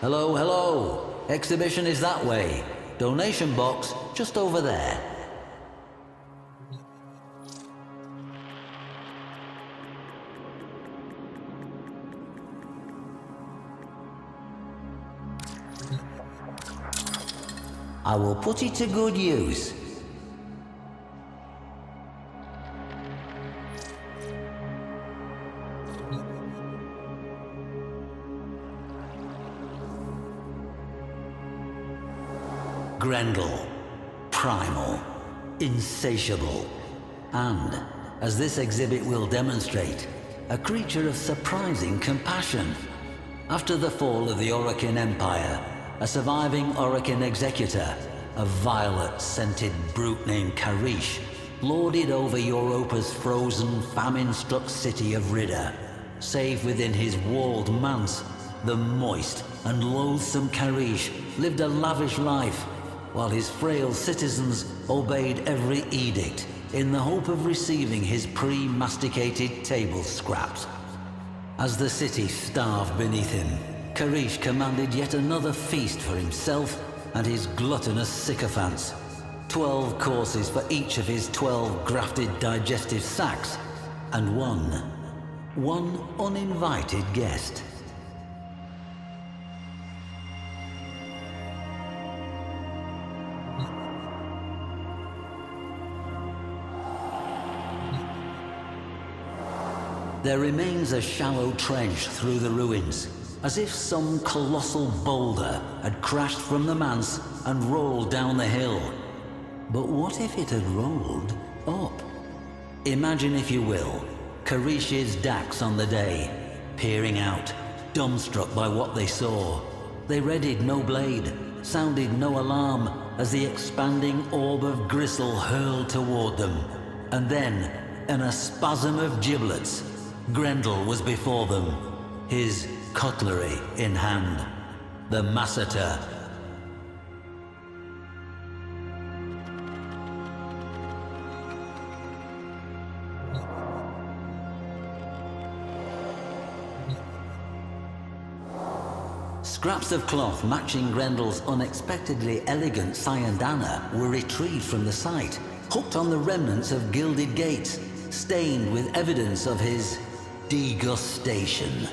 Hello, hello. Exhibition is that way. Donation box just over there. I will put it to good use. Grendel, primal, insatiable, and, as this exhibit will demonstrate, a creature of surprising compassion. After the fall of the Orokin Empire, a surviving Orokin executor, a violet-scented brute named Karish, lorded over Europa's frozen, famine-struck city of Ridda. Save within his walled manse, the moist and loathsome Karish lived a lavish life, while his frail citizens obeyed every edict in the hope of receiving his pre-masticated table scraps. As the city starved beneath him, Karish commanded yet another feast for himself and his gluttonous sycophants. 12 courses for each of his 12 grafted digestive sacs, and one uninvited guest. There remains a shallow trench through the ruins, as if some colossal boulder had crashed from the manse and rolled down the hill. But what if it had rolled up? Imagine, if you will, Karish's Dax on the day, peering out, dumbstruck by what they saw. They readied no blade, sounded no alarm, as the expanding orb of gristle hurled toward them. And then, in a spasm of giblets, Grendel was before them, his cutlery in hand, the masseter. Scraps of cloth matching Grendel's unexpectedly elegant sayandana were retrieved from the site, hooked on the remnants of gilded gates, stained with evidence of his degustation.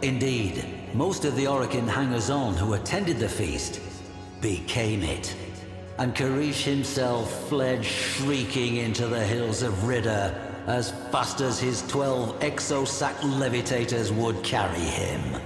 Indeed, most of the Orokin hangers-on who attended the feast became it, and Karish himself fled shrieking into the hills of Ridda as fast as his 12 exosac levitators would carry him.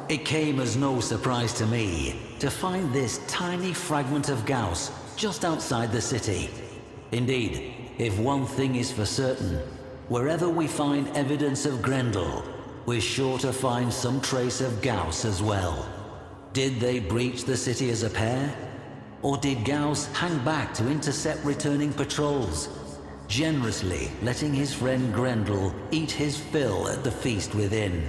It came as no surprise to me to find this tiny fragment of Gauss just outside the city. Indeed, if one thing is for certain, wherever we find evidence of Grendel, we're sure to find some trace of Gauss as well. Did they breach the city as a pair? Or did Gauss hang back to intercept returning patrols, generously letting his friend Grendel eat his fill at the feast within?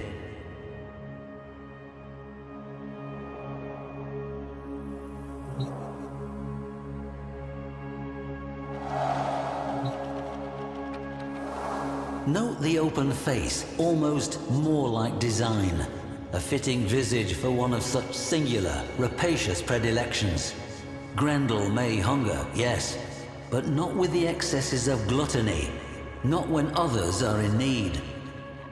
Note the open face, almost more like design. A fitting visage for one of such singular, rapacious predilections. Grendel may hunger, yes, but not with the excesses of gluttony, not when others are in need.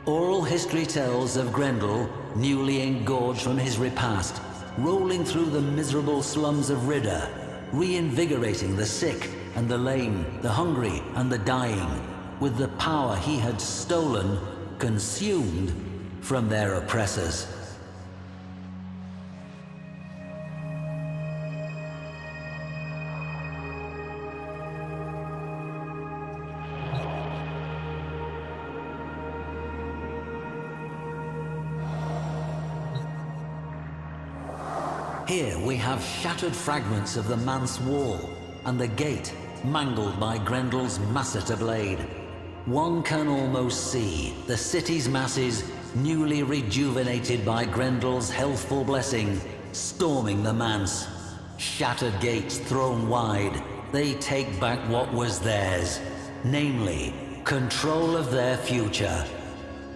Oral history tells of Grendel, newly engorged from his repast, rolling through the miserable slums of Ridda, reinvigorating the sick and the lame, the hungry and the dying, with the power he had stolen, consumed, from their oppressors. Here we have shattered fragments of the manse wall, and the gate mangled by Grendel's masseter blade. One can almost see the city's masses, newly rejuvenated by Grendel's healthful blessing, storming the manse. Shattered gates thrown wide, they take back what was theirs, namely, control of their future.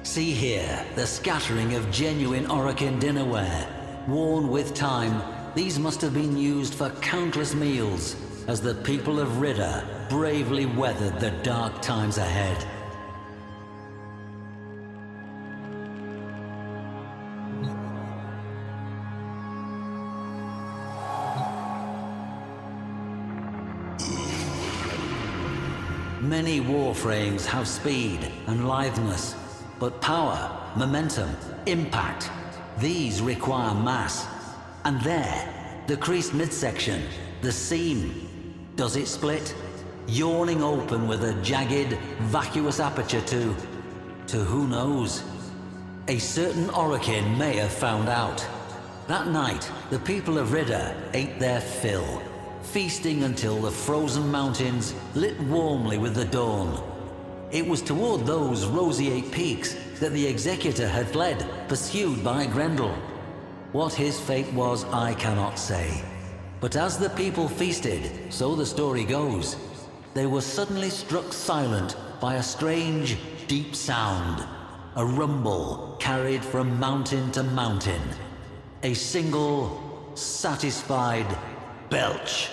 See here the scattering of genuine Orokin dinnerware. Worn with time, these must have been used for countless meals as the people of Ridda bravely weathered the dark times ahead. Many warframes have speed and litheness, but power, momentum, impact, these require mass. And there, the creased midsection, the seam, does it split? Yawning open with a jagged, vacuous aperture to who knows? A certain Orokin may have found out. That night, the people of Ridda ate their fill, feasting until the frozen mountains lit warmly with the dawn. It was toward those roseate peaks that the Executor had fled, pursued by Grendel. What his fate was, I cannot say. But as the people feasted, so the story goes, they were suddenly struck silent by a strange, deep sound. A rumble carried from mountain to mountain. A single, satisfied belch.